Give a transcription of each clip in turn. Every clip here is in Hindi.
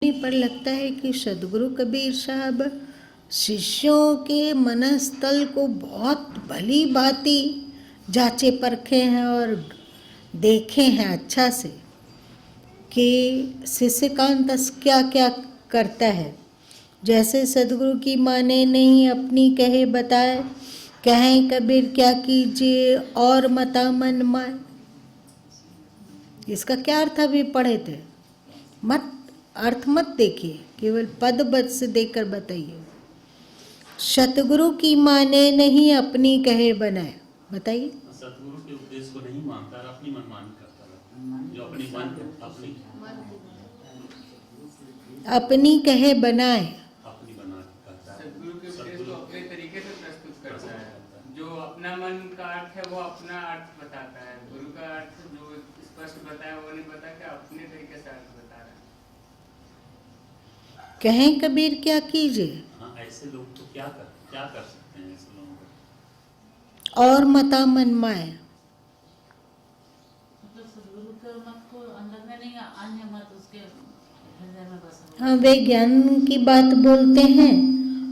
पर लगता है कि सदगुरु कबीर साहब शिष्यों के मनस्तल को बहुत भली भांति जांचे परखे हैं और देखे हैं अच्छा से कि शिष्य कांतस क्या क्या करता है। जैसे सदगुरु की माने नहीं अपनी कहे बताए, कहें कबीर क्या कीजिए और मता मन माए। इसका क्या अर्थ अभी पढ़े थे, मत अर्थ मत देखिए, केवल पद बद से देखकर बताइए। सतगुरु की माने नहीं अपनी कहे बनाए, बताइए। सतगुरु के उपदेश को नहीं मानता और अपनी मनमानी करता है, जो अपनी मन अपनी कहे बनाए, अपनी बना करता है। सतगुरु के उपदेश को अपने तरीके से प्रस्तुत करता है। जो अपना मन का अर्थ है वो अपना अर्थ बताता है, गुरु का अर्थ जो स्पष्ट बताया वो नहीं बता के अपने तरीके से अर्थ बता रहा है। कहें कबीर क्या कीजिए। हाँ, ऐसे लोग तो क्या कर सकते हैं ऐसे लोगों को। और मता मन माए, मतलब सदगुरु के मत को अंदर में नहीं, अन्य मत उसके हृदय में बसा। हाँ, वे ज्ञान की बात बोलते हैं,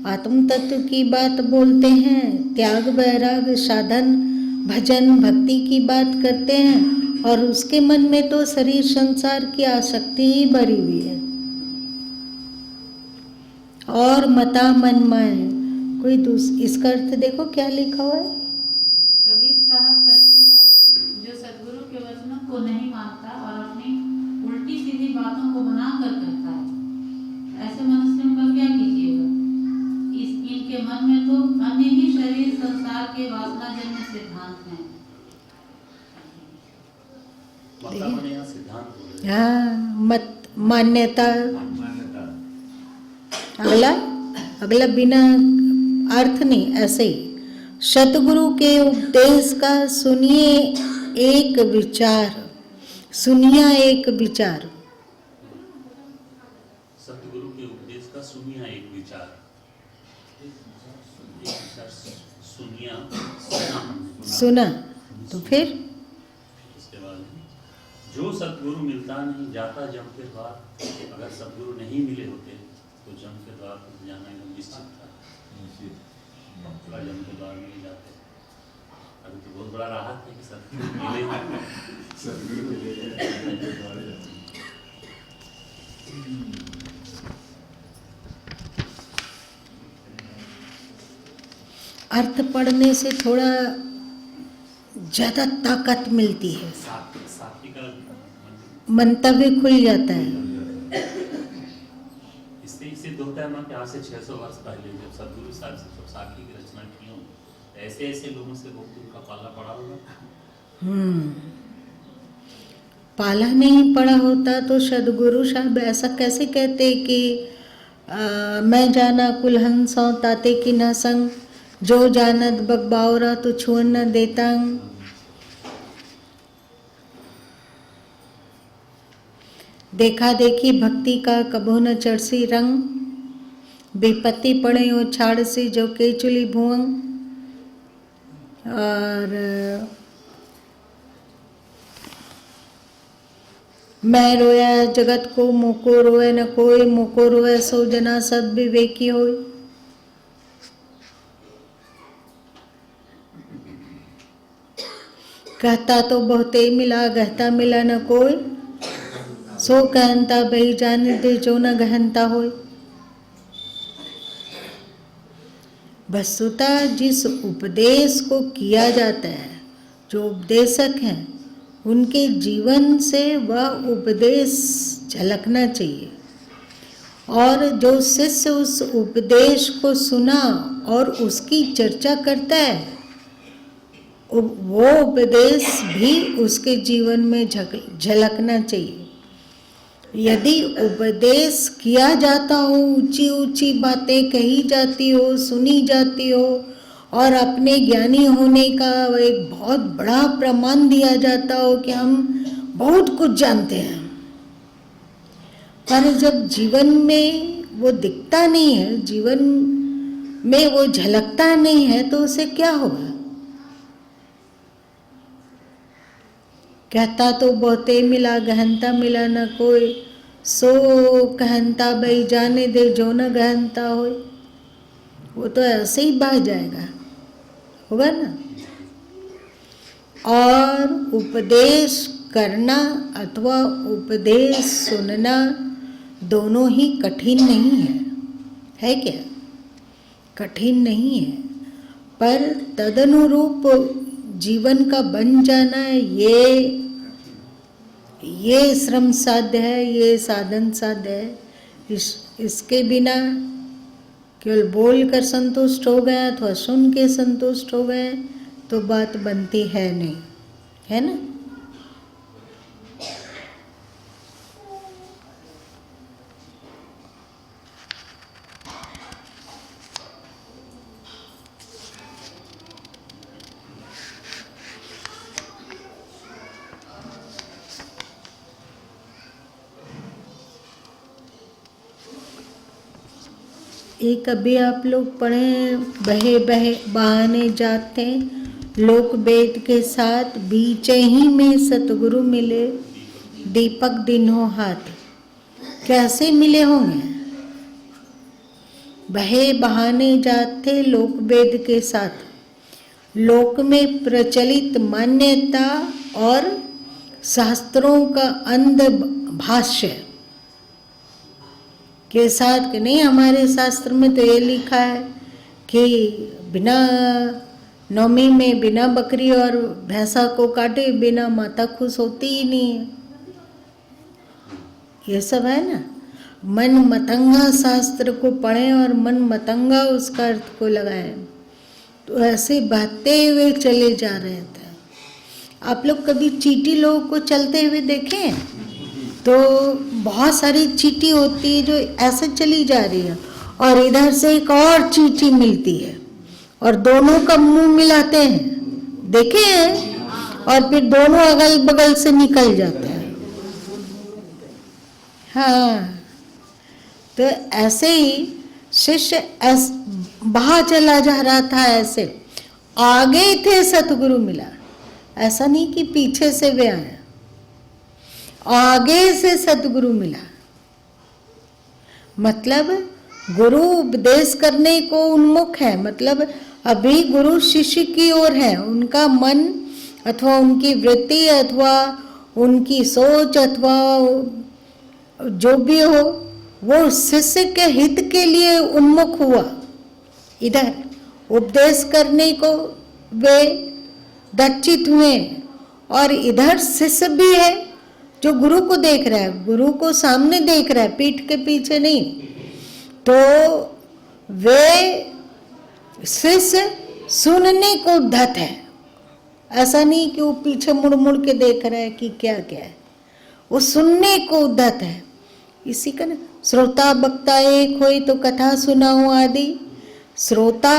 आत्म तत्व की बात बोलते हैं, त्याग वैराग साधन भजन भक्ति की बात करते हैं, और उसके मन में तो शरीर संसार की आसक्ति ही भरी हुई है। और मता मन माए, कोई इसका अर्थ देखो क्या लिखा हुआ है। कबीर साहब कहते हैं जो सदगुरु के वचनों को नहीं मानता और अपनी उल्टी सीधी बातों को बनाकर कहता है, ऐसे मनुष्यों का क्या कीजिएगा। इनके मन में तो अन्य ही शरीर संसार के वासनाजन्य सिद्धांत हैं। सिद्धांत हाँ, मत मान्यता। अगला बिना अर्थ नहीं, ऐसे ही सतगुरु के उपदेश का सुनिए एक विचार, सुनिया एक विचार। सतगुरु के उपदेश का सुनिया एक विचार, सुना तो फिर इसके बाद जो सतगुरु मिलता नहीं जाता जम के द्वार। अगर सतगुरु नहीं मिले होते तो जम के द्वार पर जाना एकदम निश्चित था। जम के द्वार में नहीं जाते। अभी तो बहुत बड़ा राहत है कि सतगुरु मिले। अर्थ पढ़ने से थोड़ा ज्यादा ताकत मिलती है, मंतव्य खुल जाता है। इससे सिद्ध होता है ना कि आज से 600 वर्ष पहले जब सतगुरु साहब से साखी की रचना की हो, ऐसे लोगों से गुरु का पाला पड़ा होगा। पाला नहीं पड़ा होता तो सदगुरु साहब ऐसा कैसे कहते कि मैं जाना कुलहंसों ताते की न संग, जो जानत बगबावरा तो छुअन न देतांग। देखा देखी भक्ति का कबो न चढ़सी रंग, बेपत्ती पड़े ओ छाड़ से जो के चुली भुअंग। और मैं रोया जगत को मोको रोए न कोई, मोको रोए सो जना सद विवेकी होय। कहता तो बहुते मिला गहता मिला न कोई, सो कहनता बही जान दे जो न गहनता होय। वस्तुतः जिस उपदेश को किया जाता है, जो उपदेशक हैं उनके जीवन से वह उपदेश झलकना चाहिए, और जो शिष्य उस उपदेश को सुना और उसकी चर्चा करता है वो उपदेश भी उसके जीवन में झलकना चाहिए। यदि उपदेश किया जाता हो, ऊंची ऊंची बातें कही जाती हो, सुनी जाती हो, और अपने ज्ञानी होने का एक बहुत बड़ा प्रमाण दिया जाता हो कि हम बहुत कुछ जानते हैं, पर जब जीवन में वो दिखता नहीं है, जीवन में वो झलकता नहीं है, तो उसे क्या होगा। कहता तो बहुते मिला गहनता मिला न कोई, सो कहनता भाई जाने दे जो न गहनता होए, वो तो ऐसे ही बह जाएगा, होगा ना। और उपदेश करना अथवा उपदेश सुनना दोनों ही कठिन नहीं है क्या? कठिन नहीं है, पर तदनुरूप जीवन का बन जाना ये श्रम साध्य है, ये साधन साध्य है। इसके बिना केवल बोल कर संतुष्ट हो गए अथवा सुन के संतुष्ट हो गए तो बात बनती है नहीं, है ना। एक अभी आप लोग पढ़े, बहे बहे बहाने जाते लोक वेद के साथ, बीच ही में सतगुरु मिले, दीपक दिनों हाथ। कैसे मिले होंगे? बहे बहाने जाते लोक वेद के साथ, लोक में प्रचलित मान्यता और शास्त्रों का अंध भाष्य के साथ कि नहीं, हमारे शास्त्र में तो ये लिखा है कि बिना नवमी में बिना बकरी और भैंसा को काटे बिना माता खुश होती ही नहीं है। ये सब है ना। मन मतंगा शास्त्र को पढ़ें और मन मतंगा उसका अर्थ को लगाएं, तो ऐसे बहते हुए चले जा रहे थे। आप लोग कभी चींटी लोगों को चलते हुए देखें तो बहुत सारी चींटी होती है जो ऐसे चली जा रही है और इधर से एक और चींटी मिलती है और दोनों का मुंह मिलाते हैं, देखे हैं, और फिर दोनों अगल बगल से निकल जाते हैं। हाँ, तो ऐसे ही शिष्य बाहर चला जा रहा था, ऐसे आगे थे सतगुरु मिला, ऐसा नहीं कि पीछे से वे आए, आगे से सतगुरु मिला। मतलब गुरु उपदेश करने को उन्मुख है, मतलब अभी गुरु शिष्य की ओर है, उनका मन अथवा उनकी वृत्ति अथवा उनकी सोच अथवा जो भी हो वो शिष्य के हित के लिए उन्मुख हुआ। इधर उपदेश करने को वे दक्षित हुए और इधर शिष्य भी है जो गुरु को देख रहा है, गुरु को सामने देख रहा है, पीठ के पीछे नहीं। तो वे शिष्य सुनने को उद्धत है, ऐसा नहीं कि वो पीछे मुड़ मुड़ के देख रहा है कि क्या क्या है, वो सुनने को उद्धत है। इसी का ना श्रोता वक्ता एक होई तो कथा सुनाऊं आदि। श्रोता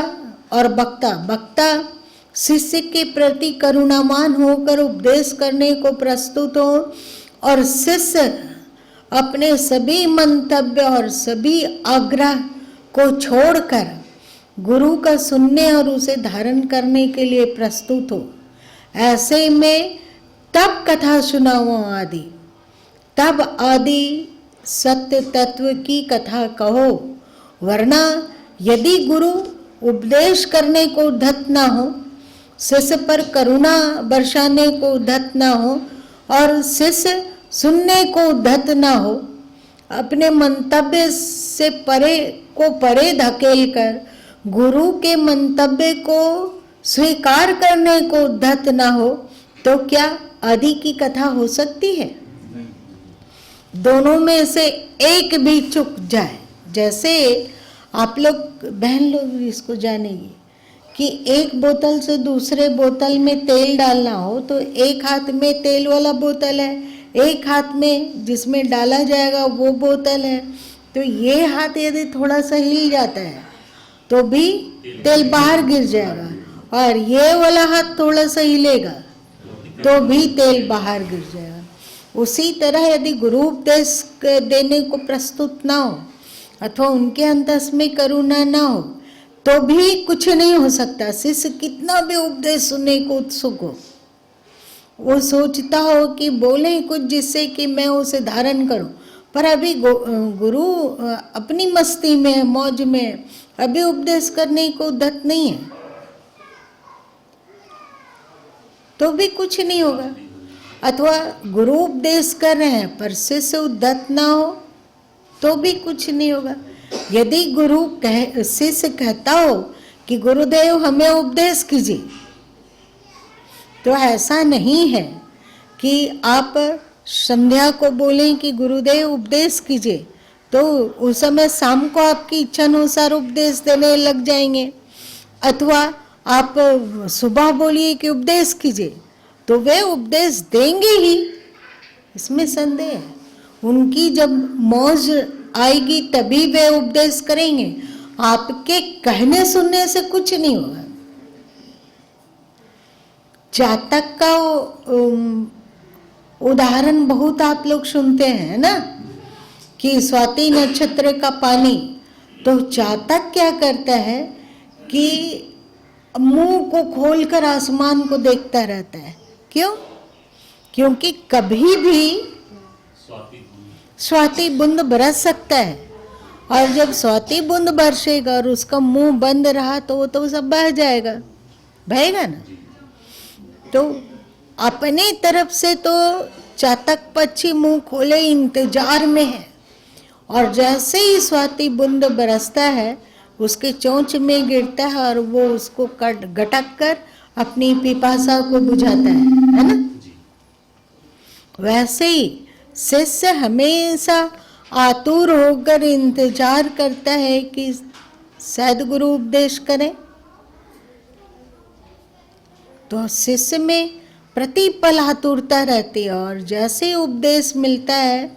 और वक्ता, वक्ता शिष्य के प्रति करुणावान होकर उपदेश करने को प्रस्तुत हो और शिष्य अपने सभी मंतव्य और सभी आग्रह को छोड़कर गुरु का सुनने और उसे धारण करने के लिए प्रस्तुत हो। ऐसे में तब कथा सुनाओ आदि, तब आदि सत्य तत्व की कथा कहो, वरना यदि गुरु उपदेश करने को उद्धत ना हो, शिष्य पर करुणा बरसाने को उद्धत ना हो और शिष्य सुनने को उद्धत ना हो, अपने मंतव्य से परे धकेल कर गुरु के मंतव्य को स्वीकार करने को उद्धत ना हो, तो क्या आदि की कथा हो सकती है? दोनों में से एक भी चुक जाए, जैसे आप लोग बहन लोग इसको जानेंगे कि एक बोतल से दूसरे बोतल में तेल डालना हो तो एक हाथ में तेल वाला बोतल है, एक हाथ में जिसमें डाला जाएगा वो बोतल है। तो ये हाथ यदि थोड़ा सा हिल जाता है तो भी तेल बाहर गिर जाएगा और ये वाला हाथ थोड़ा सा हिलेगा तो भी तेल बाहर गिर जाएगा। उसी तरह यदि गुरु उपदेश देने को प्रस्तुत ना हो अथवा उनके अंतस में करुणा ना हो तो भी कुछ नहीं हो सकता। शिष्य कितना भी उपदेश सुनने को उत्सुक हो, वो सोचता हो कि बोले कुछ जिससे कि मैं उसे धारण करूं, पर अभी गुरु अपनी मस्ती में, मौज में, अभी उपदेश करने को उद्धत नहीं है, तो भी कुछ नहीं होगा। अथवा गुरु उपदेश कर रहे हैं पर शिष्य उद्धत ना हो तो भी कुछ नहीं होगा। यदि शिष्य कहता हो कि गुरुदेव हमें उपदेश कीजिए, तो ऐसा नहीं है कि आप संध्या को बोलें कि गुरुदेव उपदेश कीजिए, तो उस समय शाम को आपकी इच्छा अनुसार उपदेश देने लग जाएंगे। अथवा आप सुबह बोलिए कि उपदेश कीजिए, तो वे उपदेश देंगे ही, इसमें संदेह है। उनकी जब मौज आएगी तभी वे उपदेश करेंगे, आपके कहने सुनने से कुछ नहीं होगा। जातक का उदाहरण बहुत आप लोग सुनते हैं ना, कि स्वाति नक्षत्र का पानी, तो जातक क्या करता है कि मुंह को खोलकर आसमान को देखता रहता है। क्यों? क्योंकि कभी भी स्वाति बूंद बरस सकता है, और जब स्वाति बूंद बरसेगा और उसका मुंह बंद रहा तो वो तो सब बह जाएगा, बहेगा ना। तो अपने तरफ से तो चातक पक्षी मुंह खोले इंतजार में है, और जैसे ही स्वाति बूंद बरसता है उसके चोंच में गिरता है और वो उसको गटक कर अपनी पिपासा को बुझाता है ना। वैसे ही शिष्य हमेशा आतुर होकर इंतजार करता है कि सद्गुरु उपदेश करें, तो शिष्य में प्रतिपल आतुरता रहती है, और जैसे उपदेश मिलता है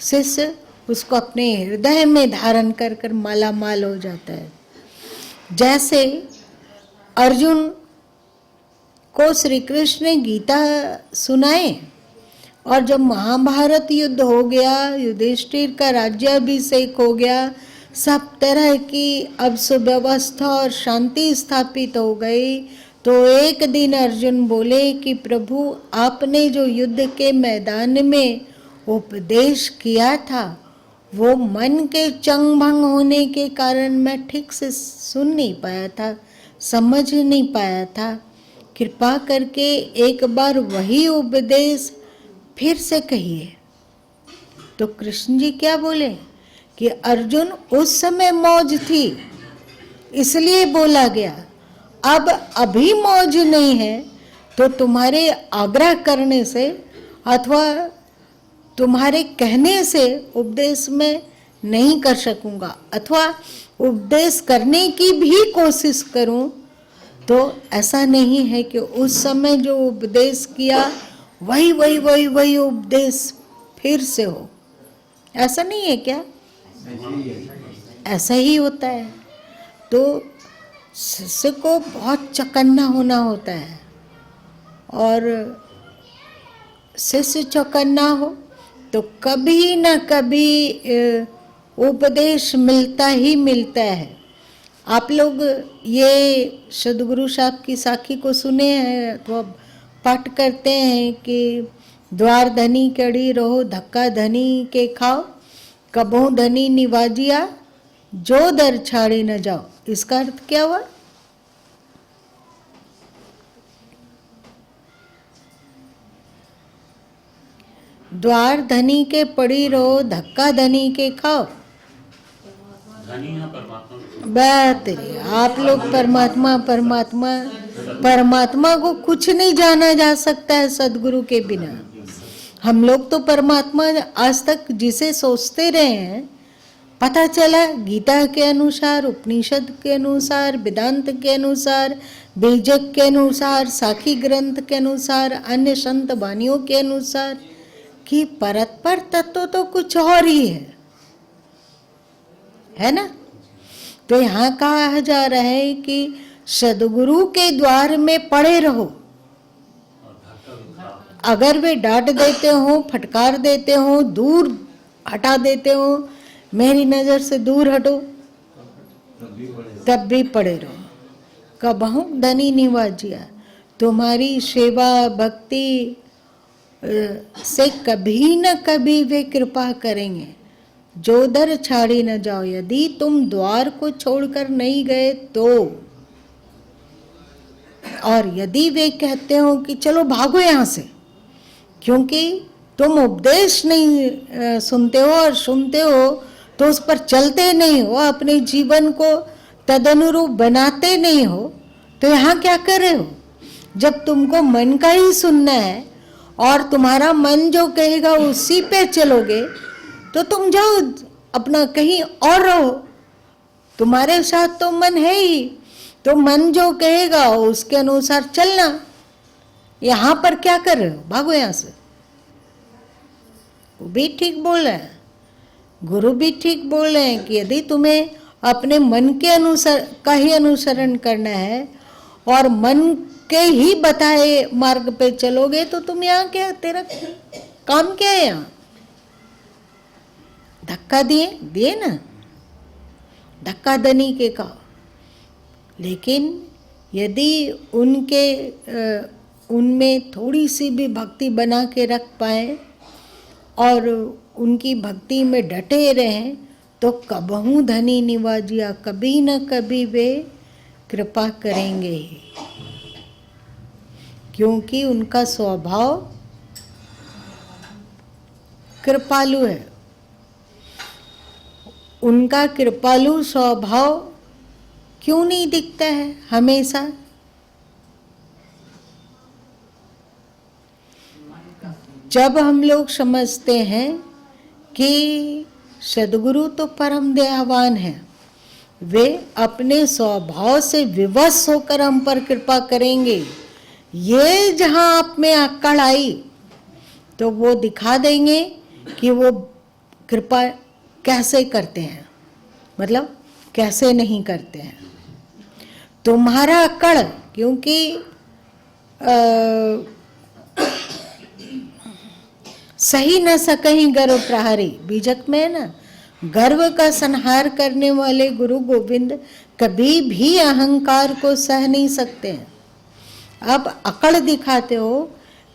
शिष्य उसको अपने हृदय में धारण कर कर माला माल हो जाता है। जैसे अर्जुन को श्री कृष्ण ने गीता सुनाए, और जब महाभारत युद्ध हो गया, युधिष्ठिर का राज्याभिषेक हो गया, सब तरह की अब सुव्यवस्था और शांति स्थापित हो गई, तो एक दिन अर्जुन बोले कि प्रभु आपने जो युद्ध के मैदान में उपदेश किया था वो मन के चंग भंग होने के कारण मैं ठीक से सुन नहीं पाया था, समझ नहीं पाया था, कृपा करके एक बार वही उपदेश फिर से कहिए। तो कृष्ण जी क्या बोले कि अर्जुन उस समय मौज थी इसलिए बोला गया, अब अभी मौज नहीं है, तो तुम्हारे आग्रह करने से अथवा तुम्हारे कहने से उपदेश में नहीं कर सकूंगा, अथवा उपदेश करने की भी कोशिश करूं तो ऐसा नहीं है कि उस समय जो उपदेश किया वही उपदेश फिर से हो। ऐसा नहीं है क्या? ऐसा ही होता है। तो शिष्य को बहुत चौकन्ना होना होता है, और शिष्य चौकन्ना हो तो कभी न कभी उपदेश मिलता ही मिलता है। आप लोग ये सद्गुरु साहब की साखी को सुने हैं तो अब पाठ करते हैं कि द्वार धनी कड़ी रहो, धक्का धनी के खाओ, कबहू धनी निवाजिया, जो दर छाड़ी न जाओ। इसका अर्थ क्या हुआ? द्वार धनी के पड़ी रहो, धक्का धनी के खाओ। बात है, आप लोग परमात्मा को कुछ नहीं जाना जा सकता है सद्गुरु के बिना। हम लोग तो परमात्मा आज तक जिसे सोचते रहे हैं, पता चला गीता के अनुसार, उपनिषद के अनुसार, वेदांत के अनुसार, बीजक के अनुसार, साखी ग्रंथ के अनुसार, अन्य संत वाणियों के अनुसार कि परतपर तत्व तो कुछ और ही है ना। तो यहाँ कहा जा रहा है कि सद्गुरु के द्वार में पड़े रहो। अगर वे डांट देते हो, फटकार देते हो, दूर हटा देते हो, मेरी नजर से दूर हटो, तब भी पड़े रहो। कबहू धनी निवाजिया, तुम्हारी सेवा भक्ति से कभी न कभी वे कृपा करेंगे। जो दर छाड़ी न जाओ, यदि तुम द्वार को छोड़कर नहीं गए तो। और यदि वे कहते हो कि चलो भागो यहाँ से, क्योंकि तुम उपदेश नहीं सुनते हो, और सुनते हो तो उस पर चलते नहीं हो, अपने जीवन को तदनुरूप बनाते नहीं हो, तो यहाँ क्या कर रहे हो? जब तुमको मन का ही सुनना है और तुम्हारा मन जो कहेगा उसी पे चलोगे, तो तुम जाओ अपना कहीं और रहो। तुम्हारे साथ तो मन है ही, तो मन जो कहेगा उसके अनुसार चलना। यहाँ पर क्या कर रहे हो? भागो यहाँ से। वो भी ठीक बोल रहे हैं, गुरु भी ठीक बोल रहे हैं कि यदि तुम्हें अपने मन के अनुसार का ही अनुसरण करना है और मन के ही बताए मार्ग पे चलोगे, तो तुम यहाँ क्या, तेरा काम क्या है? यहाँ धक्का दिए ना, धक्का दनी के कहा। लेकिन यदि उनमें थोड़ी सी भी भक्ति बना के रख पाए और उनकी भक्ति में डटे रहें, तो कबहू धनी निवाजिया, कभी न कभी वे कृपा करेंगे ही, क्योंकि उनका स्वभाव कृपालु है। उनका कृपालु स्वभाव क्यों नहीं दिखता है हमेशा? जब हम लोग समझते हैं कि सद्गुरु तो परम दयावान है, वे अपने स्वभाव से विवश होकर हम पर कृपा करेंगे, ये जहाँ आप में अक्कड़ आई तो वो दिखा देंगे कि वो कृपा कैसे करते हैं, मतलब कैसे नहीं करते हैं। तुम्हारा अक्कड़, क्योंकि सही न सकहीं गर्व प्रहारी, बीजक में है ना, गर्व का संहार करने वाले गुरु गोविंद कभी भी अहंकार को सह नहीं सकते हैं। अब अकड़ दिखाते हो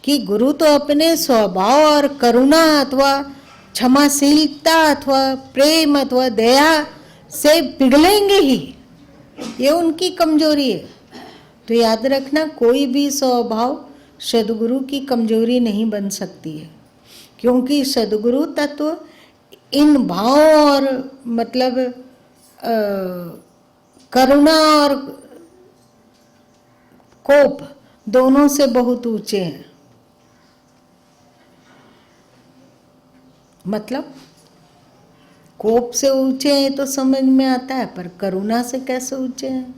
कि गुरु तो अपने स्वभाव और करुणा अथवा क्षमाशीलता अथवा प्रेम अथवा दया से पिघलेंगे ही, ये उनकी कमजोरी है। तो याद रखना, कोई भी स्वभाव सद्गुरु की कमजोरी नहीं बन सकती है, क्योंकि सद्गुरु तत्व इन भाव और मतलब करुणा और कोप दोनों से बहुत ऊंचे हैं। मतलब कोप से ऊंचे हैं तो समझ में आता है, पर करुणा से कैसे ऊंचे हैं?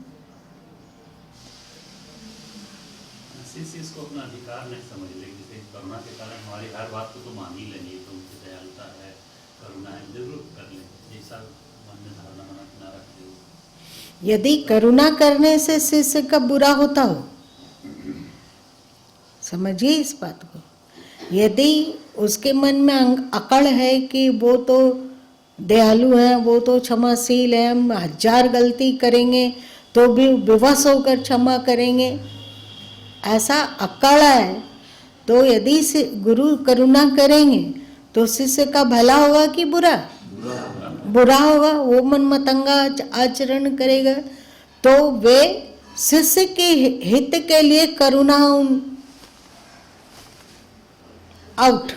शिष्य इसको अपना अधिकार नहीं समझ लेंगे। जैसे करुणा के कारण हमारी हर बात को तो मान ही लेंगे, तो उनकी दयालुता है, करुणा है, जरूर कर लेंगे, ऐसा मन में धारणा बना के ना रखते हो। यदि करुणा करने से शिष्य का बुरा होता हो, समझिए इस बात को, यदि उसके मन में अकड़ है कि वो तो दयालु हैं, वो तो क्षमाशील हैं, हम 1000 गलती करेंगे तो भी विवश होकर क्षमा करेंगे, ऐसा अकड़ है, तो यदि से गुरु करुणा करेंगे तो शिष्य का भला होगा कि बुरा? बुरा होगा। वो मन मतंगा आचरण करेगा, तो वे शिष्य के हित के लिए करुणा आउट,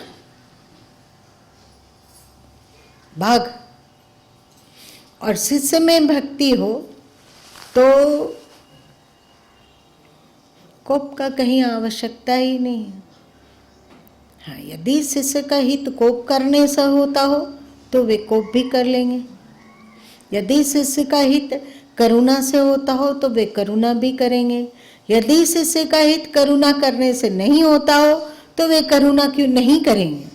भाग। और शिष्य में भक्ति हो तो कोप का कहीं आवश्यकता ही नहीं है। हाँ, यदि शिष्य का हित कोप करने से होता हो तो वे कोप भी कर लेंगे। यदि शिष्य का हित करुणा से होता हो तो वे करुणा भी करेंगे। यदि शिष्य का हित करुणा करने से नहीं होता हो तो वे करुणा क्यों नहीं करेंगे?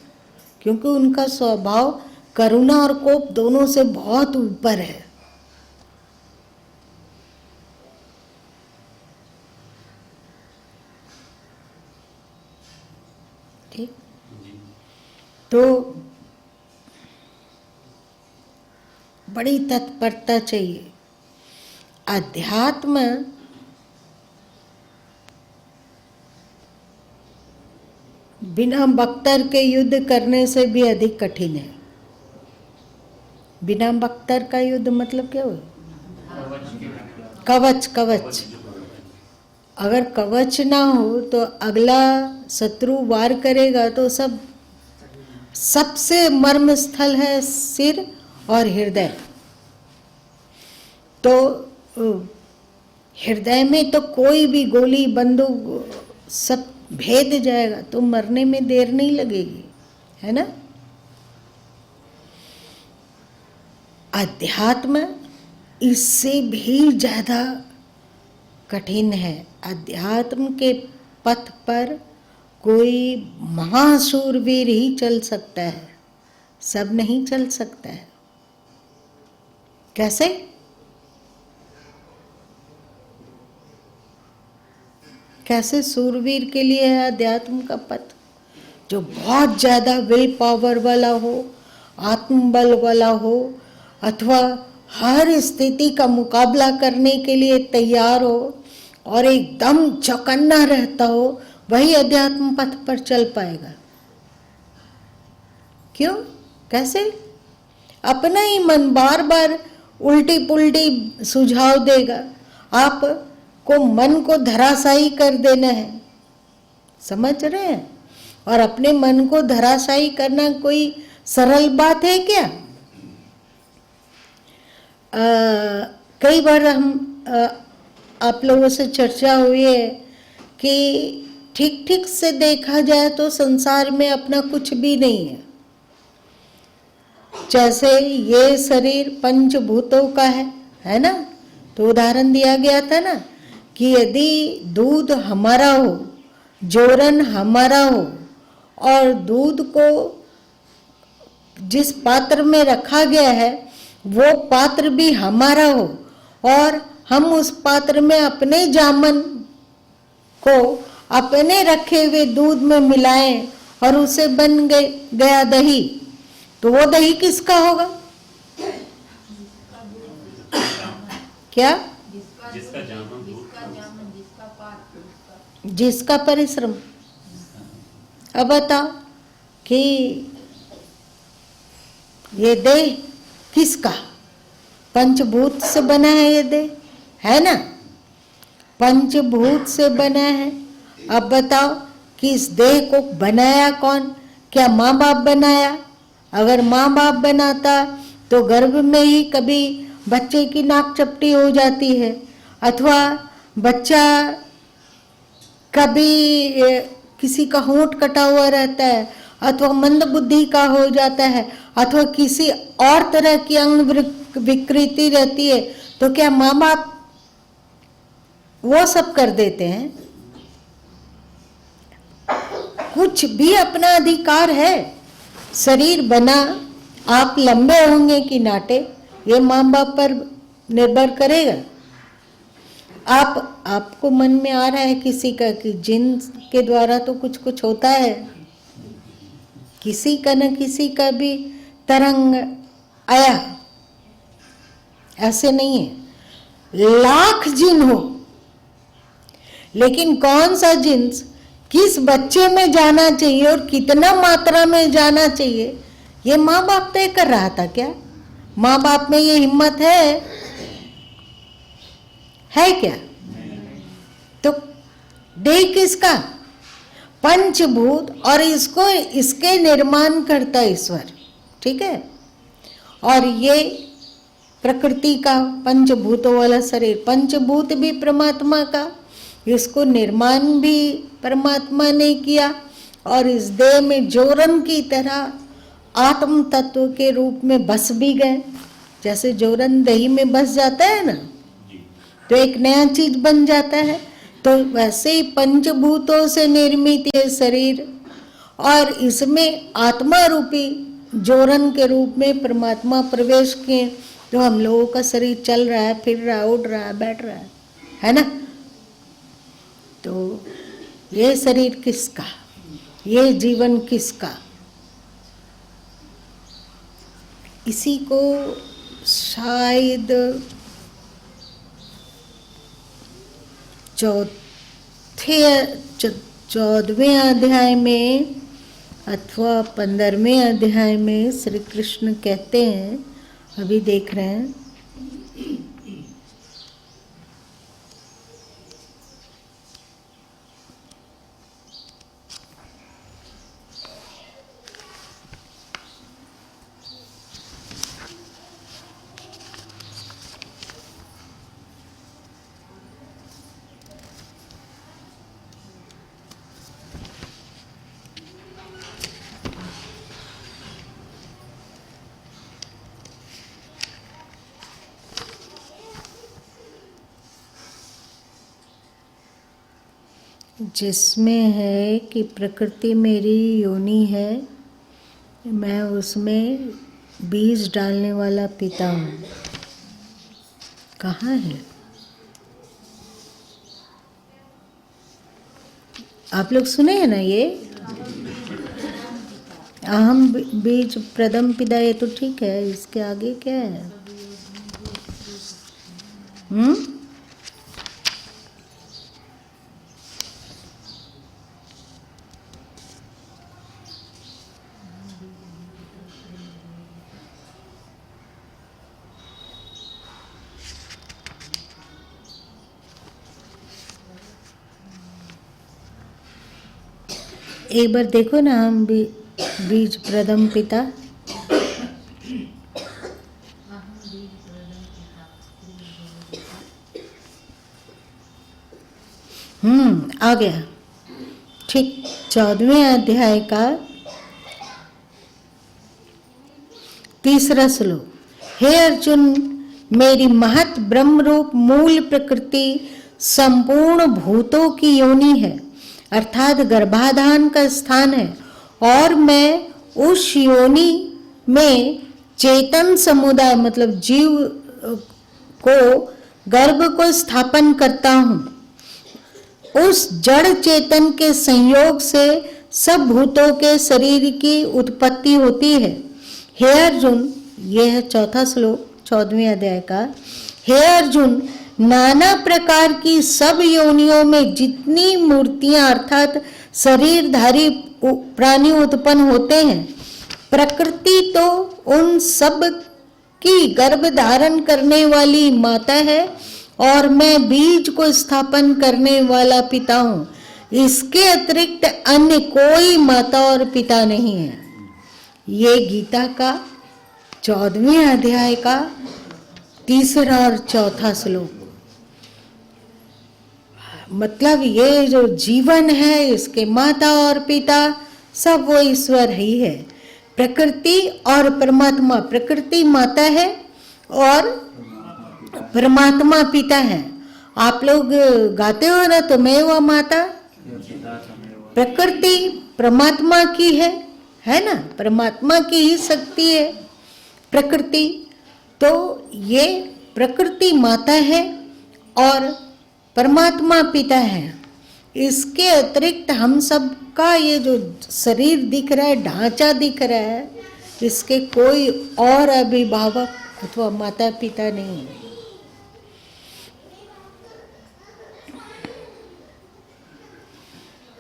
क्योंकि उनका स्वभाव करुणा और कोप दोनों से बहुत ऊपर है। ठीक, तो बड़ी तत्परता चाहिए। अध्यात्म बिना बख्तर के युद्ध करने से भी अधिक कठिन है। बिना बख्तर का युद्ध मतलब क्या हुआ? कवच। कवच अगर कवच ना हो तो अगला शत्रु वार करेगा तो सबसे मर्म स्थल है सिर और हृदय। तो हृदय में तो कोई भी गोली बंदूक सब भेद जाएगा, तो मरने में देर नहीं लगेगी, है ना। अध्यात्म इससे भी ज्यादा कठिन है। अध्यात्म के पथ पर कोई महाशूरवीर ही चल सकता है, सब नहीं चल सकता है। कैसे? कैसे? सूरवीर के लिए है अध्यात्म का पथ जो बहुत ज्यादा विल पावर वाला हो, आत्मबल वाला हो, अथवा हर स्थिति का मुकाबला करने के लिए तैयार हो और एकदम चौकन्ना रहता हो, वही अध्यात्म पथ पर चल पाएगा। क्यों? कैसे? अपना ही मन बार बार उल्टी पुल्टी सुझाव देगा। आप को मन को धराशायी कर देना है, समझ रहे हैं? और अपने मन को धराशायी करना कोई सरल बात है क्या? कई बार आप लोगों से चर्चा हुई है कि ठीक ठीक से देखा जाए तो संसार में अपना कुछ भी नहीं है। जैसे ये शरीर पंचभूतों का है ना। तो उदाहरण दिया गया था ना कि यदि दूध हमारा हो, जोरन हमारा हो और दूध को जिस पात्र में रखा गया है वो पात्र भी हमारा हो और हम उस पात्र में अपने जामन को अपने रखे हुए दूध में मिलाएं और उसे बन गया दही, तो वो दही किसका होगा? क्या? जिसका जामन, जिसका परिश्रम। अब बताओ कि ये देह किसका? पंचभूत से बना है ये देह, है ना। पंचभूत से बना है। अब बताओ कि इस देह को बनाया कौन? क्या माँ बाप बनाया? अगर माँ बाप बनाता तो गर्भ में ही कभी बच्चे की नाक चपटी हो जाती है, अथवा बच्चा कभी किसी का होंठ कटा हुआ रहता है, अथवा मंद बुद्धि का हो जाता है, अथवा किसी और तरह की अंग विकृति रहती है, तो क्या माँ बाप वो सब कर देते हैं? कुछ भी अपना अधिकार है। शरीर बना, आप लंबे होंगे कि नाटे, ये माँ बाप पर निर्भर करेगा। आपको मन में आ रहा है किसी का कि जिन के द्वारा तो कुछ कुछ होता है, किसी का न किसी का भी तरंग आया, ऐसे नहीं है। लाख जिन हो, लेकिन कौन सा जिन्स किस बच्चे में जाना चाहिए और कितना मात्रा में जाना चाहिए, ये माँ बाप तय कर रहा था क्या? माँ बाप में ये हिम्मत है क्या? तो देह किसका? पंचभूत, और इसको इसके निर्माण करता ईश्वर, ठीक है। और ये प्रकृति का पंचभूतों वाला शरीर, पंचभूत भी परमात्मा का, इसको निर्माण भी परमात्मा ने किया और इस देह में जोरन की तरह आत्म तत्व के रूप में बस भी गए। जैसे जोरन दही में बस जाता है ना, तो एक नया चीज बन जाता है, तो वैसे ही पंचभूतों से निर्मित ये शरीर और इसमें आत्मा रूपी जोरन के रूप में परमात्मा प्रवेश किए, तो हम लोगों का शरीर चल रहा है, फिर रहा है, उड़ रहा है, बैठ रहा है ना। तो ये शरीर किसका? ये जीवन किसका? इसी को शायद 14वें अध्याय में अथवा 15वें अध्याय में श्री कृष्ण कहते हैं, अभी देख रहे हैं, जिसमें है कि प्रकृति मेरी योनि है, मैं उसमें बीज डालने वाला पिता हूँ। कहाँ है? आप लोग सुने हैं ना ये? अहम बीज प्रथम पिता, ये तो ठीक है, इसके आगे क्या है? एक बार देखो ना, हम बीज प्रथम पिता, आ गया। ठीक 14वें अध्याय का 3रा श्लोक। हे अर्जुन, मेरी महत ब्रह्म रूप मूल प्रकृति संपूर्ण भूतों की योनि है, अर्थात गर्भाधान का स्थान है, और मैं उस योनि में चेतन समुदाय मतलब जीव को गर्भ को स्थापन करता हूँ। उस जड़ चेतन के संयोग से सब भूतों के शरीर की उत्पत्ति होती है। हे अर्जुन, यह है 4था श्लोक 14वें अध्याय का। हे अर्जुन, नाना प्रकार की सब योनियों में जितनी मूर्तियां अर्थात शरीरधारी प्राणी उत्पन्न होते हैं, प्रकृति तो उन सब की गर्भ धारण करने वाली माता है, और मैं बीज को स्थापन करने वाला पिता हूँ। इसके अतिरिक्त अन्य कोई माता और पिता नहीं है। ये गीता का 14वें अध्याय का 3रा और 4था श्लोक। मतलब ये जो जीवन है, इसके माता और पिता सब वो ईश्वर ही है। प्रकृति और परमात्मा, प्रकृति माता है और परमात्मा पिता है। आप लोग गाते हो ना, तो मैं व माता, प्रकृति परमात्मा की है ना, परमात्मा की ही शक्ति है प्रकृति। तो ये प्रकृति माता है और परमात्मा पिता है। इसके अतिरिक्त हम सब का ये जो शरीर दिख रहा है, ढांचा दिख रहा है, इसके कोई और अभिभावक अथवा माता पिता नहीं है।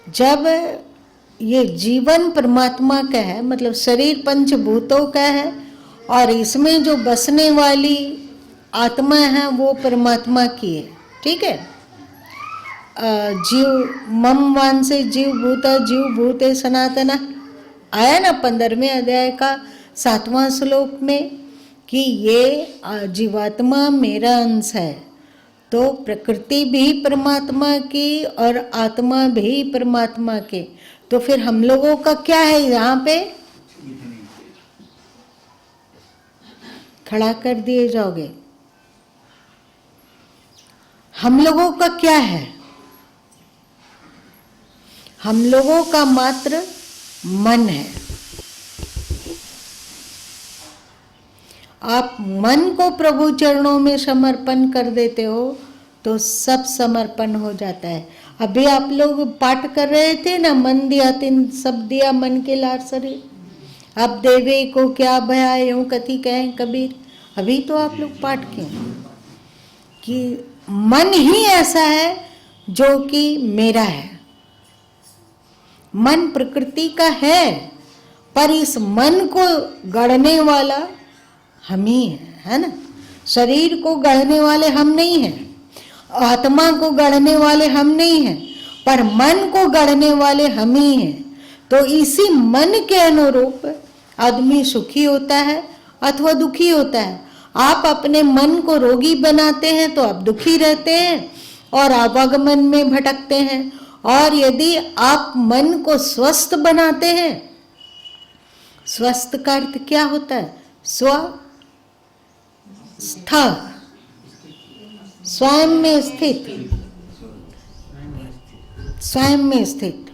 जब ये जीवन परमात्मा का है, मतलब शरीर पंचभूतों का है, और इसमें जो बसने वाली आत्मा है वो परमात्मा की है। ठीक है। जीव मम वान से जीव भूते सनातना आया ना 15वें अध्याय का 7वां श्लोक में कि ये जीवात्मा मेरा अंश है। तो प्रकृति भी परमात्मा की और आत्मा भी परमात्मा के। तो फिर हम लोगों का क्या है? यहाँ पे खड़ा कर दिए जाओगे। हम लोगों का क्या है? हम लोगों का मात्र मन है। आप मन को प्रभु चरणों में समर्पण कर देते हो तो सब समर्पण हो जाता है। अभी आप लोग पाठ कर रहे थे ना, मन दिया तिन सब दिया मन के लार शरीर, अब देवे को क्या भया यूं कथी कहें कबीर। अभी तो आप लोग पाठ किए कि मन ही ऐसा है जो कि मेरा है। मन प्रकृति का है पर इस मन को गढ़ने वाला हम ही है ना। शरीर को गढ़ने वाले हम नहीं हैं, आत्मा को गढ़ने वाले हम नहीं हैं, पर मन को गढ़ने वाले हम ही हैं। तो इसी मन के अनुरूप आदमी सुखी होता है अथवा दुखी होता है। आप अपने मन को रोगी बनाते हैं तो आप दुखी रहते हैं और आवागमन में भटकते हैं, और यदि आप मन को स्वस्थ बनाते हैं, स्वस्थ का अर्थ क्या होता है? स्वस्थ, स्वयं में स्थित, स्वयं में स्थित।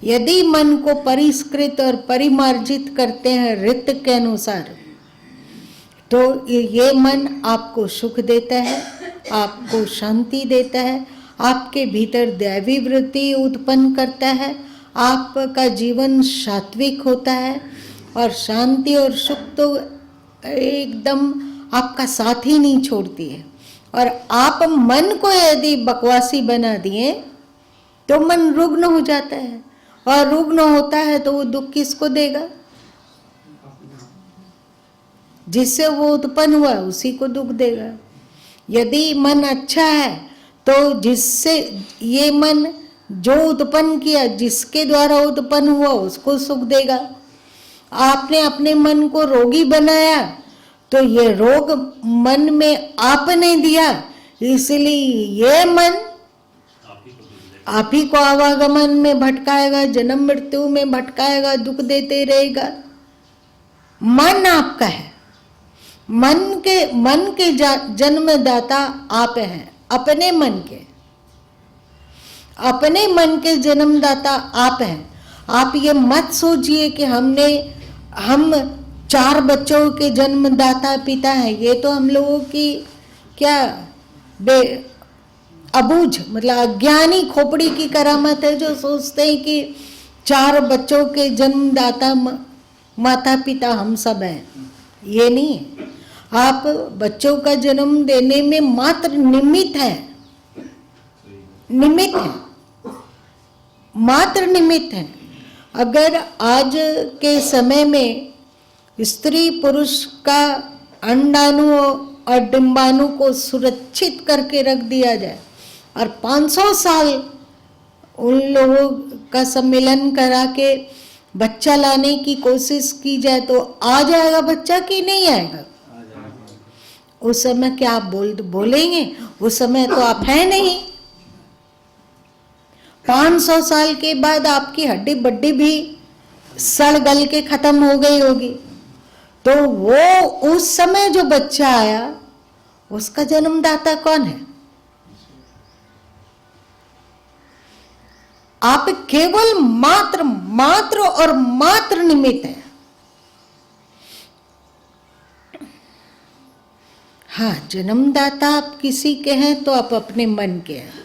यदि मन को परिष्कृत और परिमार्जित करते हैं रित के अनुसार, तो ये मन आपको सुख देता है, आपको शांति देता है, आपके भीतर दैवी वृत्ति उत्पन्न करता है, आपका जीवन सात्विक होता है, और शांति और सुख तो एकदम आपका साथ ही नहीं छोड़ती है। और आप मन को यदि बकवासी बना दिए तो मन रुग्ण हो जाता है, और रुग्ण होता है तो वो दुख किसको देगा? जिससे वो उत्पन्न हुआ उसी को दुख देगा। यदि मन अच्छा है तो जिससे ये मन जो उत्पन्न किया, जिसके द्वारा उत्पन्न हुआ, उसको सुख देगा। आपने अपने मन को रोगी बनाया तो ये रोग मन में आपने दिया, इसलिए ये मन आप ही को आवागमन में भटकाएगा, जन्म मृत्यु में भटकाएगा, दुख देते रहेगा। मन आपका है, मन के जन्मदाता आप हैं, अपने मन के जन्मदाता आप हैं। आप ये मत सोचिए कि हम 4 बच्चों के जन्मदाता पिता हैं। ये तो हम लोगों की क्या अबूझ, मतलब अज्ञानी खोपड़ी की करामत है, जो सोचते हैं कि 4 बच्चों के जन्मदाता माता पिता हम सब हैं। ये नहीं है। आप बच्चों का जन्म देने में मात्र निमित्त हैं, मात्र निमित्त हैं। अगर आज के समय में स्त्री पुरुष का अंडाणु और डिंबाणु को सुरक्षित करके रख दिया जाए और 500 साल उन लोगों का सम्मेलन करा के बच्चा लाने की कोशिश की जाए, तो आ जाएगा बच्चा कि नहीं आएगा? उस समय क्या आप बोलेंगे? उस समय तो आप हैं नहीं। 500 साल के बाद आपकी हड्डी बड्डी भी सड़ गल के खत्म हो गई होगी, तो वो उस समय जो बच्चा आया उसका जन्मदाता कौन है? आप केवल मात्र और मात्र निमित्त है। हाँ, जन्मदाता आप किसी के हैं तो आप अपने मन के हैं।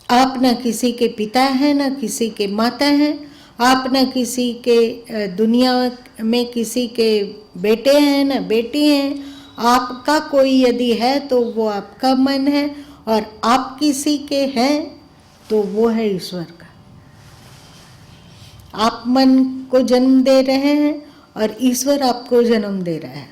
आप न किसी के पिता हैं, न किसी के माता हैं, आप न किसी के दुनिया में किसी के बेटे हैं न बेटी हैं। आपका कोई यदि है तो वो आपका मन है, और आप किसी के हैं तो वो है ईश्वर का। आप मन को जन्म दे रहे हैं और ईश्वर आपको जन्म दे रहा है।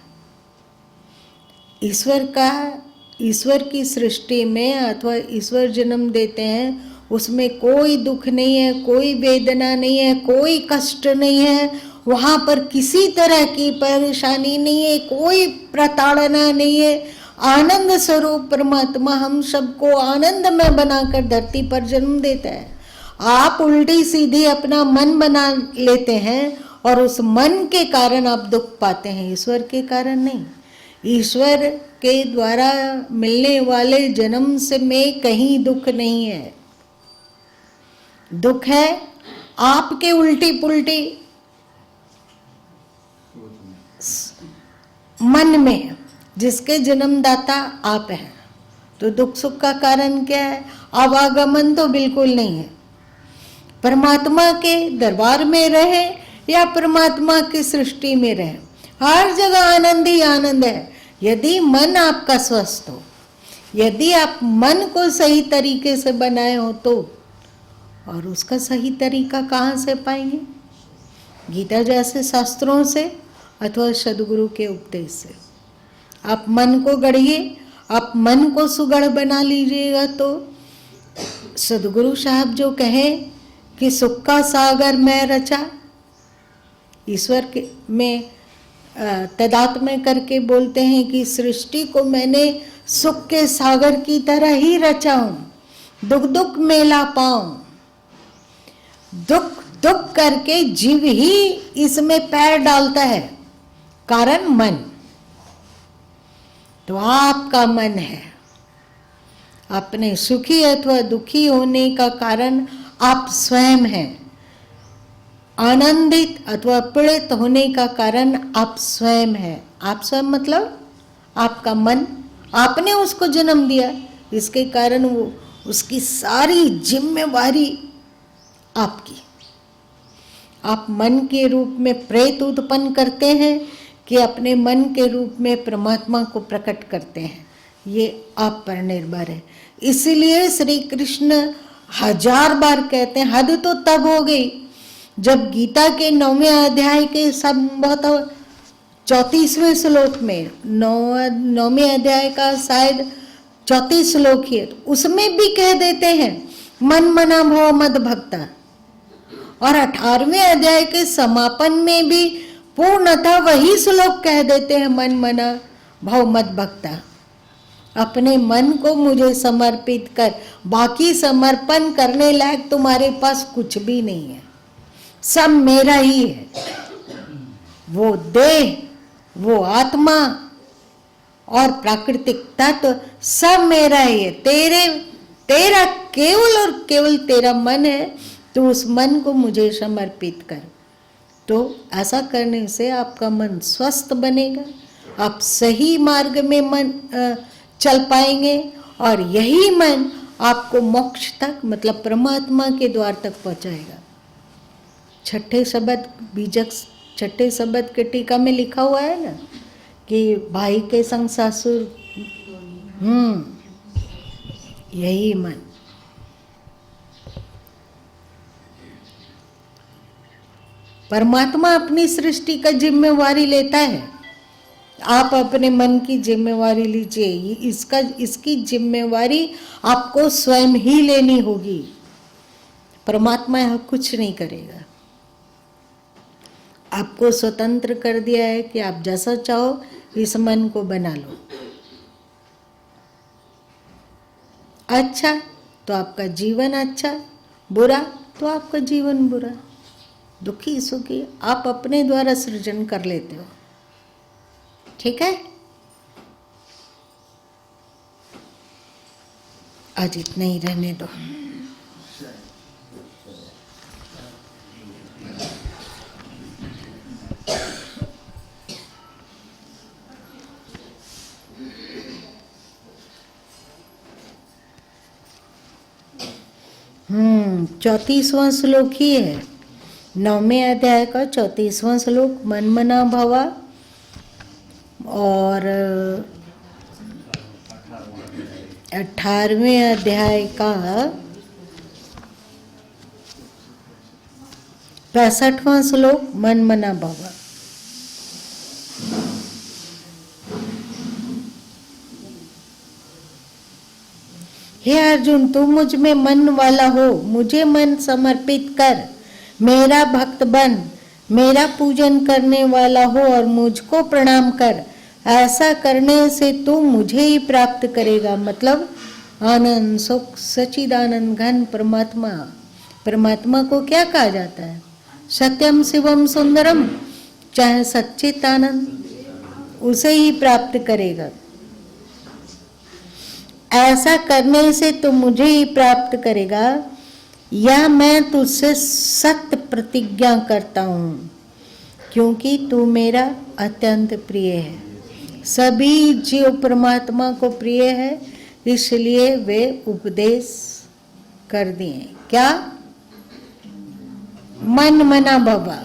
ईश्वर की सृष्टि में अथवा ईश्वर जन्म देते हैं, उसमें कोई दुख नहीं है, कोई वेदना नहीं है, कोई कष्ट नहीं है, वहाँ पर किसी तरह की परेशानी नहीं है, कोई प्रताड़ना नहीं है। आनंद स्वरूप परमात्मा हम सबको आनंद में बनाकर धरती पर जन्म देता है। आप उल्टी सीधी अपना मन बना लेते हैं और उस मन के कारण आप दुख पाते हैं, ईश्वर के कारण नहीं। ईश्वर के द्वारा मिलने वाले जन्म से में कहीं दुख नहीं है। दुख है आपके उल्टी पुल्टी मन में, जिसके जन्मदाता आप हैं। तो दुख सुख का कारण क्या है? आवागमन तो बिल्कुल नहीं है। परमात्मा के दरबार में रहे या परमात्मा की सृष्टि में रहे, हर जगह आनंद ही आनंद है। यदि मन आपका स्वस्थ हो, यदि आप मन को सही तरीके से बनाए हो तो, और उसका सही तरीका कहाँ से पाएंगे? गीता जैसे शास्त्रों से अथवा सदगुरु के उपदेश से। आप मन को गढ़िए, आप मन को सुगढ़ बना लीजिएगा तो सदगुरु साहब जो कहे कि सुख का सागर मैं रचा, ईश्वर के में तदात्म्य करके बोलते हैं कि सृष्टि को मैंने सुख के सागर की तरह ही रचा हूँ, दुख दुख मेला पाऊं। दुख दुख करके जीव ही इसमें पैर डालता है, कारण मन। तो आपका मन है, अपने सुखी अथवा दुखी होने का कारण आप स्वयं हैं, आनंदित अथवा पीड़ित होने का कारण आप स्वयं हैं। आप स्वयं मतलब आपका मन, आपने उसको जन्म दिया, इसके कारण वो उसकी सारी जिम्मेवारी आपकी। आप मन के रूप में प्रेत उत्पन्न करते हैं कि अपने मन के रूप में परमात्मा को प्रकट करते हैं, ये आप पर निर्भर है। इसलिए श्री कृष्ण 1000 बार कहते हैं, हद तो तब हो गई जब गीता के 9वें अध्याय के संभवतः 34वें श्लोक में, 9वें अध्याय का शायद 34 श्लोक है, उसमें भी कह देते हैं मन मना भव मद भक्ता। और 18वें अध्याय के समापन में भी पूर्णतः वही श्लोक कह देते हैं मन मना भव मद भक्ता। अपने मन को मुझे समर्पित कर, बाकी समर्पण करने लायक तुम्हारे पास कुछ भी नहीं है, सब मेरा ही है। वो देह, वो आत्मा और प्राकृतिक तत्व सब मेरा ही है। तेरा केवल और केवल तेरा मन है, तो उस मन को मुझे समर्पित कर। तो ऐसा करने से आपका मन स्वस्थ बनेगा, आप सही मार्ग में मन चल पाएंगे, और यही मन आपको मोक्ष तक मतलब परमात्मा के द्वार तक पहुंचाएगा। छठे शब्द के टीका में लिखा हुआ है ना कि भाई के संग ससुर, यही मन। परमात्मा अपनी सृष्टि का जिम्मेवारी लेता है, आप अपने मन की जिम्मेवारी लीजिए। इसकी जिम्मेवारी आपको स्वयं ही लेनी होगी, परमात्मा यह कुछ नहीं करेगा। आपको स्वतंत्र कर दिया है कि आप जैसा चाहो इस मन को बना लो। अच्छा तो आपका जीवन अच्छा, बुरा तो आपका जीवन बुरा, दुखी सुखी आप अपने द्वारा सृजन कर लेते हो। ठीक है, आज इतना ही रहने दो। चौतीसवां श्लोक ही है, 9वें अध्याय का 34वां श्लोक, मन मना भवा। और 18वें अध्याय का 65वां श्लोक, मन मना भवा। हे अर्जुन, तू मुझ में मन वाला हो, मुझे मन समर्पित कर, मेरा भक्त बन, मेरा पूजन करने वाला हो और मुझको प्रणाम कर। ऐसा करने से तू मुझे ही प्राप्त करेगा। मतलब आनंद सुख सच्चिदानंद घन परमात्मा। परमात्मा को क्या कहा जाता है? सत्यम शिवम सुंदरम, चाहे सच्चित आनंद, उसे ही प्राप्त करेगा। ऐसा करने से तू मुझे ही प्राप्त करेगा, या मैं तुझसे सत्य प्रतिज्ञा करता हूँ, क्योंकि तू मेरा अत्यंत प्रिय है। सभी जीव परमात्मा को प्रिय है, इसलिए वे उपदेश कर दिए। क्या? मन मना भवा।